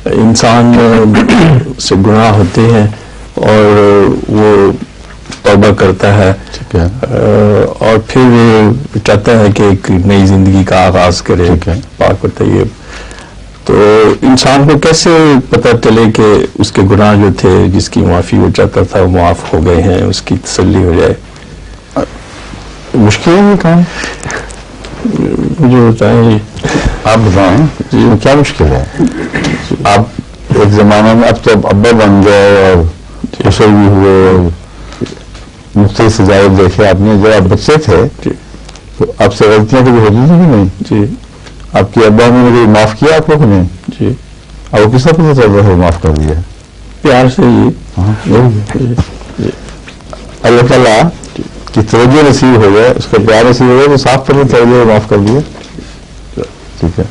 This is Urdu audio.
انسان سے گناہ ہوتے ہیں اور وہ توبہ کرتا ہے اور پھر چاہتا ہے کہ ایک نئی زندگی کا آغاز کرے پاک و طیب. تو انسان کو کیسے پتہ چلے کہ اس کے گناہ جو تھے جس کی معافی وہ چاہتا تھا وہ معاف ہو گئے ہیں, اس کی تسلی ہو جائے؟ مشکل ہے کام, مجھے بتائیں. آپ بتائیں جی کیا مشکل ہے؟ آپ ایک زمانے میں اب تو ابا بن گئے اور خوشی بھی ہوئے اور مختلف سزائیں دیکھے آپ نے. جب آپ بچے تھے تو آپ سے غلطیاں کبھی ہوتی تھیں کہ نہیں؟ جی. آپ کی ابا نے کبھی معاف کیا آپ کو کہ نہیں؟ جی. اور وہ کس طرح پتہ چل رہا ہے معاف کر دیا؟ پیار سے ہی. اللہ تعالیٰ کی توجہ نصیب ہو گئے, اس کا پیار نصیب ہو گیا تو صاف پر توجہ معاف کر دیا. ٹھیک ہے.